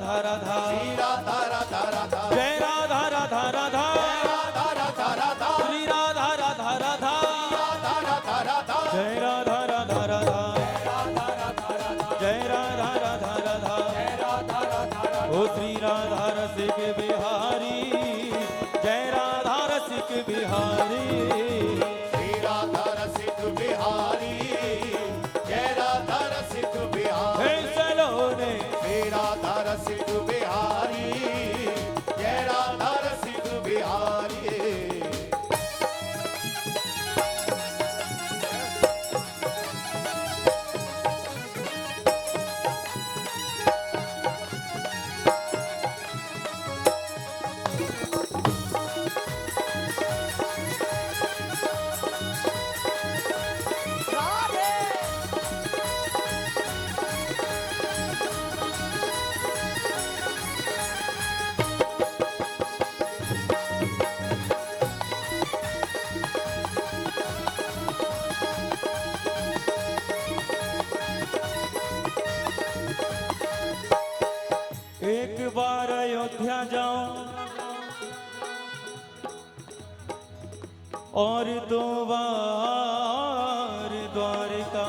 राधा राधा श्री राधा राधा राधा जय राधा राधा राधा राधा राधा राधा श्री राधा राधा राधा राधा राधा राधा जय राधा राधा राधा जय राधा राधा राधा ओ श्री राधा रसिक बिहारी जय राधा रसिक बिहारी श्री राधा रसिक बिहारी जय राधा रसिक बिहारी हे सलोने श्री राधा रसिक बिहारी जय राधा रसिक बिहारी एक बार अयोध्या जाऊं और दो बार द्वारिका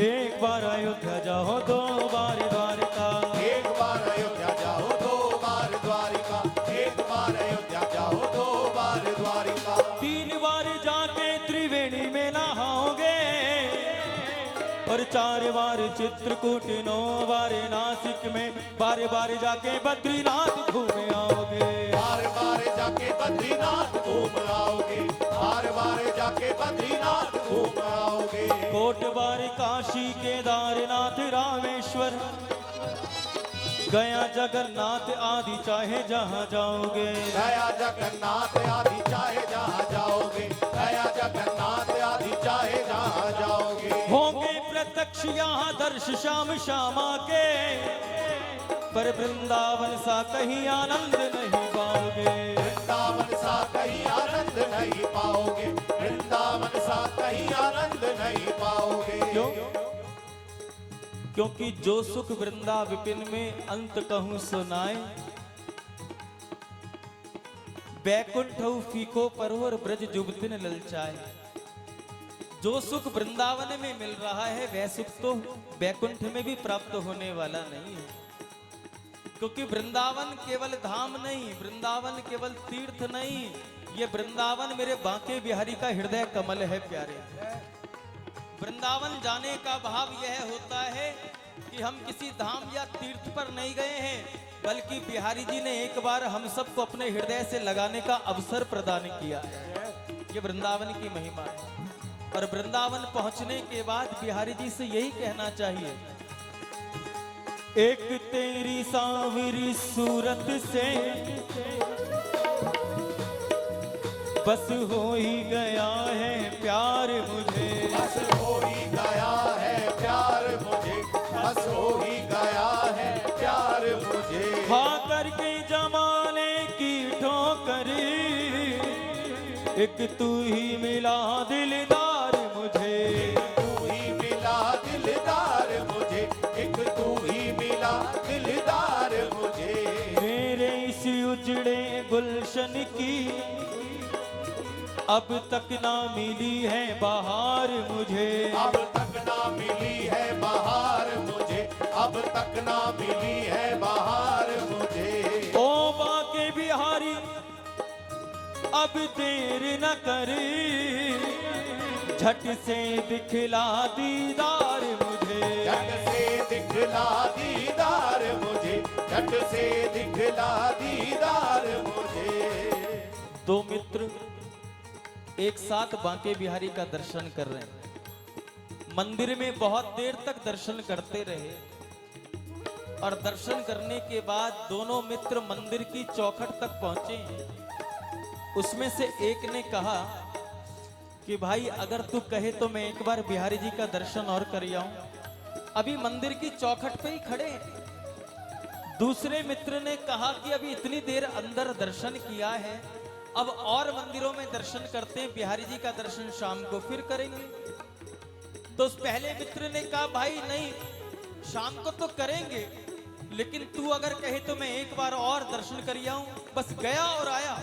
एक बार अयोध्या जाओ दो बार द्वारिका एक बार अयोध्या जाओ दो बार द्वारिका एक बार अयोध्या जाओ दो बार द्वारिका तीन बार जाके त्रिवेणी में नहाओगे और चार बार चित्रकूट नौ बार नासिक में बार बार जाके बद्रीनाथ घूमे आओगे बार बार जाके बद्रीनाथ घूम आओगे बार बार जाके बद्रीनाथ घूम आओगे कोट बार काशी केदारनाथ रामेश्वर गया जगन्नाथ आदि चाहे जहाँ जाओगे गया जगन्नाथ आदि चाहे जहाँ जाओगे गया जगन्नाथ आदि चाहे जहाँ जाओगे होंगे प्रत्यक्ष यहाँ दर्श श्याम श्यामा के पर वृंदावन सा कहीं आनंद नहीं पाओगे वृंदावन सा कहीं आनंद नहीं पाओगे वृंदावन सा कहीं आनंद नहीं पाओगे क्यों? क्योंकि जो सुख वृंदा विपिन में अंत कहूं सुनाए बैकुंठ फीको परवर ब्रज जुबतिन ललचाए जो सुख वृंदावन में मिल रहा है वह सुख तो बैकुंठ में भी प्राप्त होने वाला नहीं है क्योंकि वृंदावन केवल धाम नहीं वृंदावन केवल तीर्थ नहीं ये वृंदावन मेरे बांके बिहारी का हृदय कमल है प्यारे वृंदावन जाने का भाव यह होता है कि हम किसी धाम या तीर्थ पर नहीं गए हैं बल्कि बिहारी जी ने एक बार हम सबको अपने हृदय से लगाने का अवसर प्रदान किया है ये वृंदावन की महिमा है और वृंदावन पहुंचने के बाद बिहारी जी से यही कहना चाहिए एक तेरी सांवरी सूरत से बस हो ही गया है प्यार मुझे बस हो ही गया है प्यार मुझे बस हो ही गया है प्यार मुझे खा करके जमाने की ठोकर एक तू ही मिला दिलदार मुझे तू ही मिला दिलदार मुझे एक तू ही मिला दिलदार मुझे मेरे इस उजड़े गुलशन की अब तक ना मिली है बहार मुझे अब तक ना मिली है बहार मुझे अब तक ना मिली है बहार मुझे ओ बाके बिहारी अब देर न कर झट से दिखला दीदार मुझे झट से दिखला दीदार मुझे झट से दिखला दीदार मुझे दो मित्र एक साथ बांके बिहारी का दर्शन कर रहे हैं मंदिर में बहुत देर तक दर्शन करते रहे और दर्शन करने के बाद दोनों मित्र मंदिर की चौखट तक पहुंचे उसमें से एक ने कहा कि भाई अगर तू कहे तो मैं एक बार बिहारी जी का दर्शन और कर आऊं अभी मंदिर की चौखट पे ही खड़े हैं। दूसरे मित्र ने कहा कि अभी इतनी देर अंदर दर्शन किया है अब और मंदिरों में दर्शन करते हैं बिहारी जी का दर्शन शाम को फिर करेंगे तो उस पहले मित्र ने कहा भाई नहीं शाम को तो करेंगे, लेकिन तू अगर कहे तो मैं एक बार और दर्शन कर आऊं। बस गया और आया।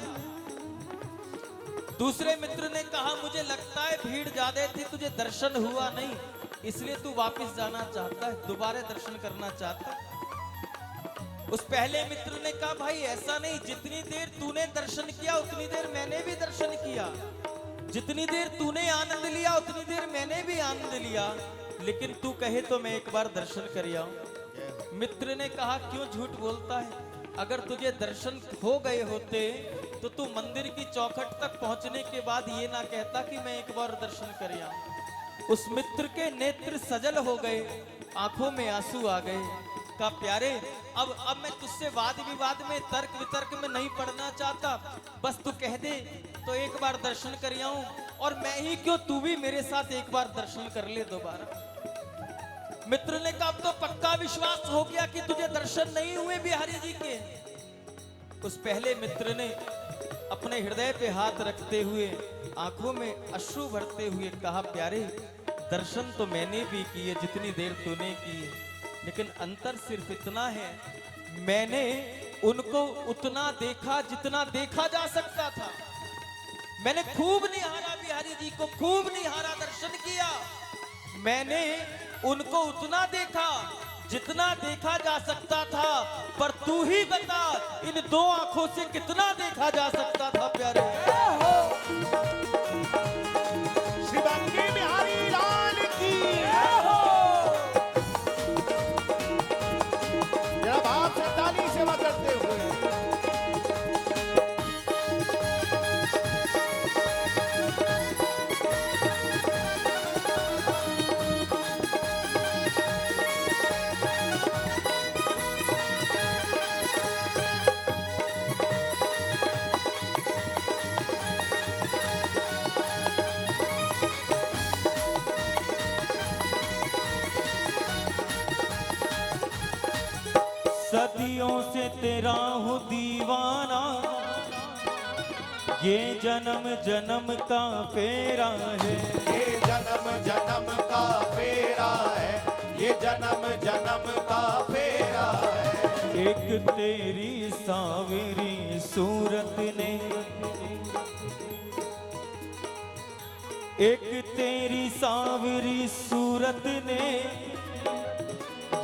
दूसरे मित्र ने कहा मुझे लगता है भीड़ ज्यादा थी, तुझे दर्शन हुआ नहीं, इसलिए तू वापस जाना चाहता है, दोबारा दर्शन करना चाहता है। उस पहले मित्र ने कहा भाई ऐसा नहीं, जितनी देर तूने दर्शन किया उतनी देर मैंने भी दर्शन किया, जितनी देर तूने आनंद लिया उतनी देर मैंने भी आनंद लिया, लेकिन तू कहे तो मैं एक बार दर्शन कर आऊं। मित्र ने कहा क्यों झूठ बोलता है, अगर तुझे दर्शन हो गए होते तो तू मंदिर की चौखट तक पहुंचने के बाद ये ना कहता कि मैं एक बार दर्शन कर आऊं। उस मित्र के नेत्र सजल हो गए, आंखों में आंसू आ गए। कहा प्यारे अब मैं तुझसे वाद विवाद में तर्क वितर्क में नहीं पड़ना चाहता, बस तू कह दे तो एक बार दर्शन कर आऊं, और मैं ही क्यों तू भी मेरे साथ एक बार दर्शन कर ले दोबारा। मित्र ने कहा अब तो पक्का विश्वास हो गया कि तुझे दर्शन नहीं हुए बिहारी जी के। उस पहले मित्र ने अपने हृदय पे हाथ रखते हुए आंखों में अश्रु भरते हुए कहा प्यारे दर्शन तो मैंने भी किए जितनी देर तूने किए, लेकिन अंतर सिर्फ इतना है, मैंने उनको उतना देखा जितना देखा जा सकता था। मैंने खूब निहारा बिहारी जी को, खूब निहारा, दर्शन किया। मैंने उनको उतना देखा जितना देखा जा सकता था, पर तू ही बता इन दो आंखों से कितना देखा जा सकता था प्यारे। श्री बंकी बिहारी लाल की जरा बाप से ताली सेवा करते हुए सदियों से तेरा हूँ दीवाना, ये जन्म जन्म का फेरा है, ये जन्म जन्म का फेरा है, ये जन्म जन्म का फेरा है। एक तेरी सावरी सूरत ने, एक तेरी सावरी सूरत ने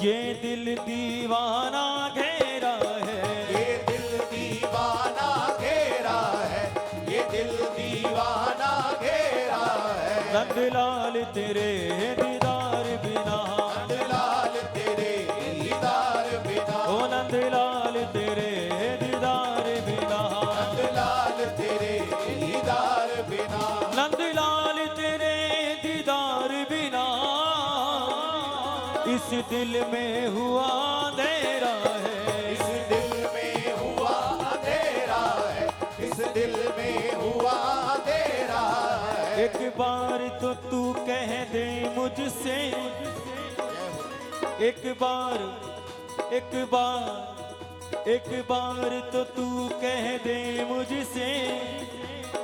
ये दिल दीवाना घेरा है, ये दिल दीवाना घेरा है, ये दिल दीवाना घेरा है। नंदलाल तेरे दीदार बिना, नंदलाल तेरे दीदार बिना, ओ नंदलाल तेरे दीदार बिना, नंदलाल तेरे दीदार बिना, नंदलाल तेरे दीदार बिना इस दिल में हुआ अंधेरा है, इस दिल में हुआ अंधेरा है, इस दिल में हुआ अंधेरा है। एक बार तो तू कह दे मुझसे, एक बार एक बार एक बार तो तू कह दे मुझसे,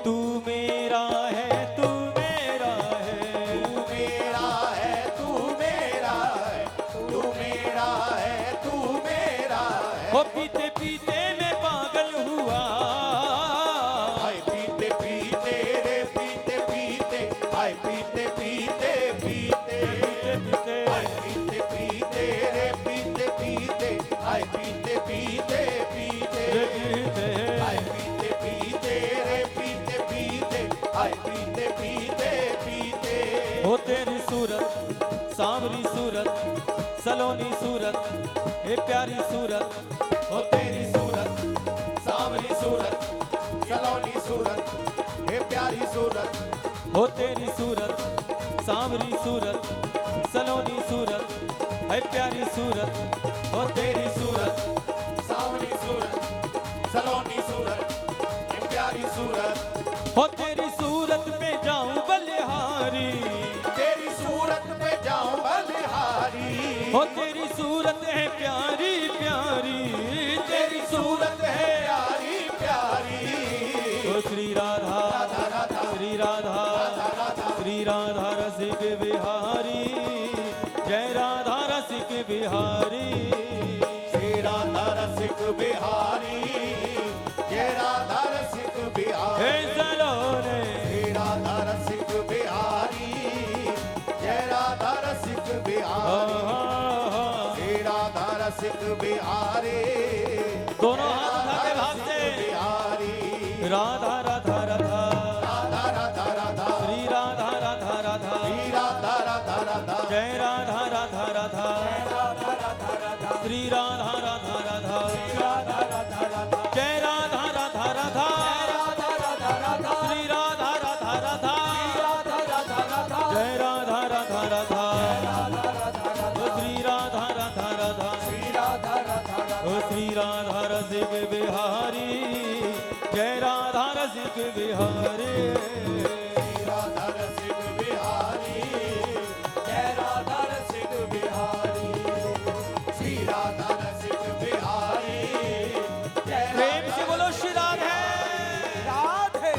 तू मेरा है, तू मेरा है, तू मेरा है, तू मेरा है, तू मेरा है, तू मेरा है। वो पीते पीते मैं पागल हुआ, हाय पीते पीते रे पीते पीते, हाय पीते पीते पीते, पीते हाय पीते पीते रे पीते पीते, हाय पीते पीते पीते, हाय पीते पीते रे पीते पीते, हाय पीते पीते पीते। हो तेरी सूरत सांवरी सूरत सलोनी सूरत, हे प्यारी सूरत, हो तेरी सूरत सांवरी सूरत, सलोनी सूरत, हे प्यारी सूरत, हो तेरी सूरत सांवरी सूरत सलोनी सूरत, है प्यारी सूरत, हो तेरी सूरत सांवरी सूरत, सलोनी सूरत, हे प्यारी सूरत। हो तेरी सूरत पे जाऊं बलिहारी, तेरी सूरत पे जाऊं बलिहारी, हो तेरी सूरत है प्यारी प्यारी, तेरी सूरत है यारी प्यारी। ओ श्री राधा श्री राधा श्री राधा रसिक बिहारी, जय राधा रसिक बिहारी। बिहारी, श्री राधा रसिक बिहारी, जय राधा रसिक हे बिहारी, सलोने श्री राधा रसिक बिहारी, जय राधा रसिक बिहारी, श्री राधा रसिक बिहारी, दोनों हाथ उठा के भाग से बिहारी, राधा राधा राधा राधा राधा राधा, श्री राधा राधा राधा श्री राधा राधा राधा, जय राधा राधा राधा श्री राधा राधा राधा जय राधा राधा राधा श्री राधा राधा राधा जय राधा राधा राधा ओ श्री राधा राधा राधा ओ श्री राधा रसिक बिहारी, जय राधा रसिक बिहारी, राधा रसिक बिहारी, जय राधा रसिक बिहारी, श्री राधा रसिक बिहारी, जय प्रेम से बोलो श्री राधे राधे।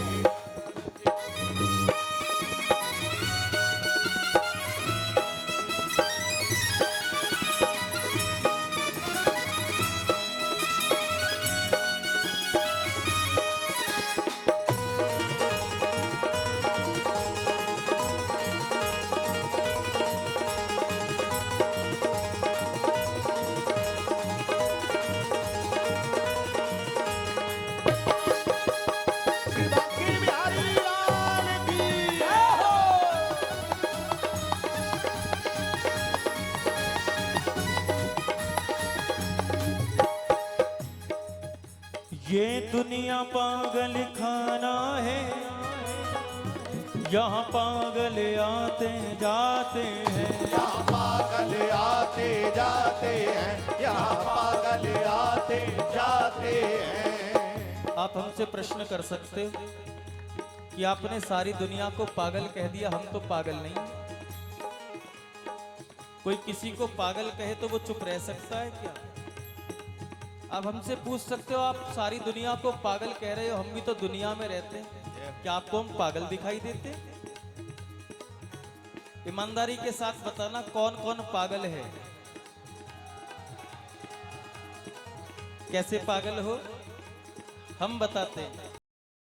श्री बांके बिहारी लाल की जय हो। ये दुनिया पागल खाना है, यहाँ पागल आते जाते हैं, यहाँ पागल आते जाते हैं, यहाँ पागल आते जाते हैं। आप हमसे प्रश्न कर सकते हो कि आपने सारी दुनिया को पागल कह दिया, हम तो पागल नहीं। कोई किसी को पागल कहे तो वो चुप रह सकता है क्या? आप हमसे पूछ सकते हो, आप सारी दुनिया को पागल कह रहे हो, हम भी तो दुनिया में रहते हैं, क्या आपको हम पागल दिखाई देते? ईमानदारी के साथ बताना कौन कौन पागल है? कैसे पागल हो हम बताते हैं।